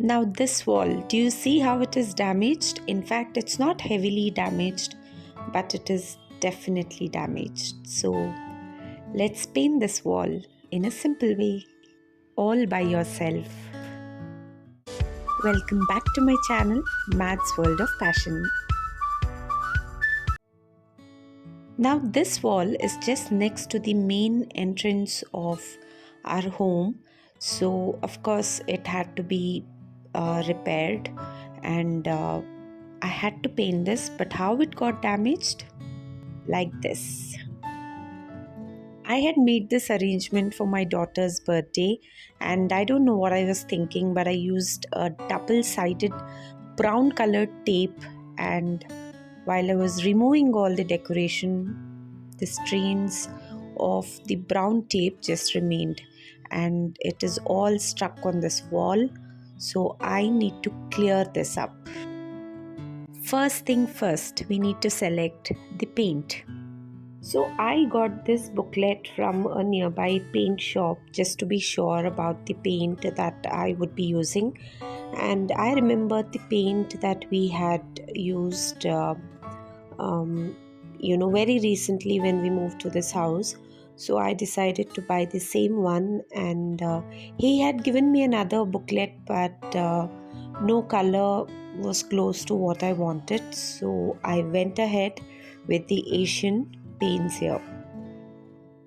Now this wall, do you see how it is damaged? In fact, it's not heavily damaged, but it is definitely damaged. So let's paint this wall in a simple way, all by yourself. Welcome back to my channel, Mads World of Passion. Now this wall is just next to the main entrance of our home. So of course it had to be repaired, and I had to paint this. But how it got damaged? Like this. I had made this arrangement for my daughter's birthday, and I don't know what I was thinking, but I used a double-sided brown colored tape, and while I was removing all the decoration, the strands of the brown tape just remained, and it is all stuck on this wall. So I need to clear this up. First thing first, we need to select the paint. So I got this booklet from a nearby paint shop just to be sure about the paint that I would be using. And I remember the paint that we had used very recently when we moved to this house. So I decided to buy the same one, and he had given me another booklet, but no color was close to what I wanted. So I went ahead with the Asian paints here.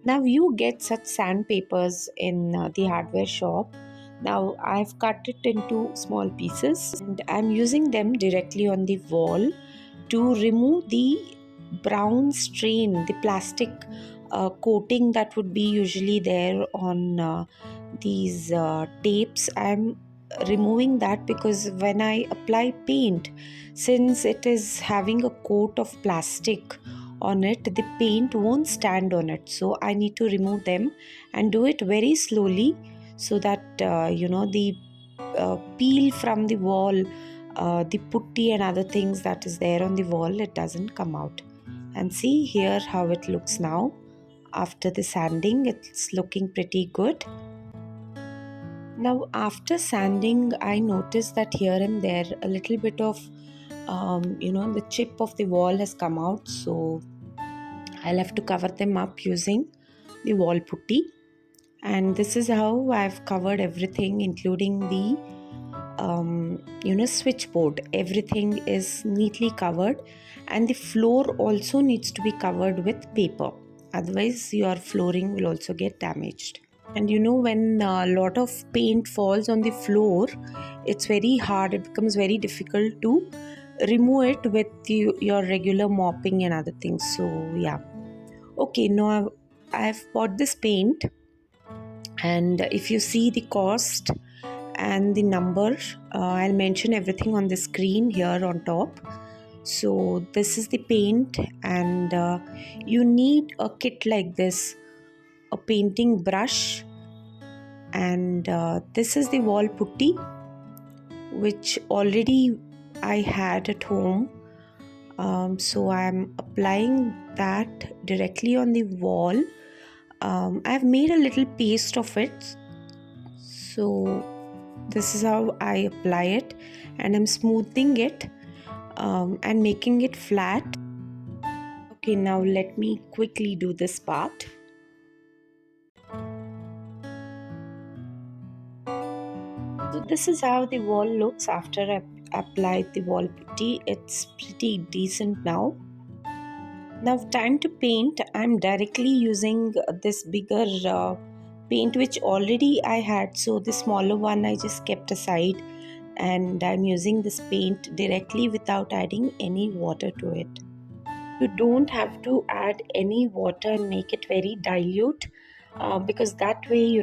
Now you get such sandpapers in the hardware shop. Now I've cut it into small pieces, and I'm using them directly on the wall to remove the brown stain, the plastic coating that would be usually there on these tapes. I'm removing that because when I apply paint, since it is having a coat of plastic on it, the paint won't stand on it. So I need to remove them and do it very slowly, so that the peel from the wall, the putty and other things that is there on the wall, it doesn't come out. And see here how it looks now. After the sanding, it's looking pretty good. Now after sanding, I noticed that here and there a little bit of the chip of the wall has come out. So I'll have to cover them up using the wall putty. And this is how I've covered everything, including the switchboard. Everything is neatly covered, and the floor also needs to be covered with paper, otherwise your flooring will also get damaged. And when a lot of paint falls on the floor, it's very hard, it becomes very difficult to remove it with your regular mopping and other things. So yeah, okay, now I've bought this paint, and if you see the cost and the number, I'll mention everything on the screen here on top. So this is the paint, and you need a kit like this, a painting brush, and this is the wall putty which already I had at home. So I'm applying that directly on the wall. I've made a little paste of it, so this is how I apply it, and I'm smoothing it and making it flat. Okay, now let me quickly do this part. So this is how the wall looks after I applied the wall putty. It's pretty decent now. Now time to paint. I'm directly using this bigger paint which already I had, so the smaller one I just kept aside, and I'm using this paint directly without adding any water to it. You don't have to add any water and make it very dilute, because that way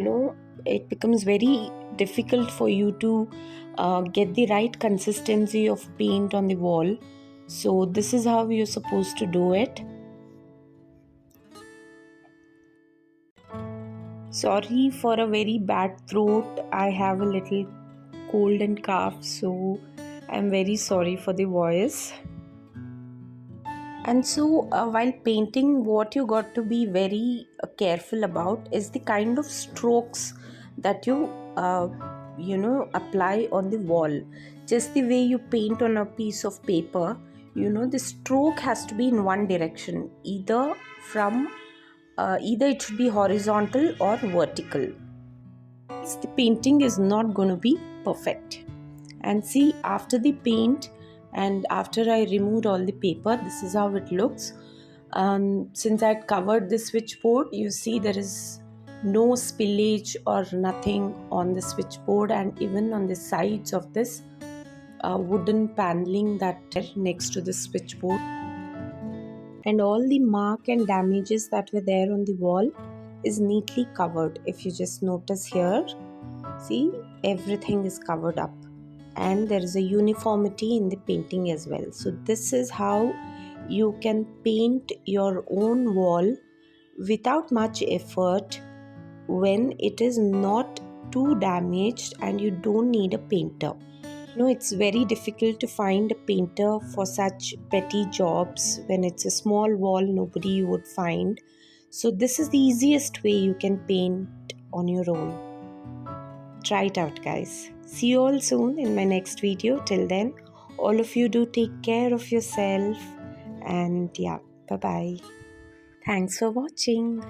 it becomes very difficult for you to get the right consistency of paint on the wall. So this is how you're supposed to do it. Sorry for a very bad throat. I have a little cold and cough, so I'm very sorry for the voice. And so while painting, what you got to be very careful about is the kind of strokes that you apply on the wall. Just the way you paint on a piece of paper, the stroke has to be in one direction, either it should be horizontal or vertical. The painting is not going to be perfect. And see, after the paint and after I removed all the paper, this is how it looks. Since I had covered the switchboard, you see there is no spillage or nothing on the switchboard, and even on the sides of this wooden paneling that next to the switchboard, and all the mark and damages that were there on the wall is neatly covered. If you just notice here, see, everything is covered up, and there is a uniformity in the painting as well. So this is how you can paint your own wall without much effort, when it is not too damaged and you don't need a painter. It's very difficult to find a painter for such petty jobs. When it's a small wall, nobody you would find. So this is the easiest way you can paint on your own. Try it out, guys. See you all soon in my next video. Till then, all of you do take care of yourself, and yeah, bye bye. Thanks for watching.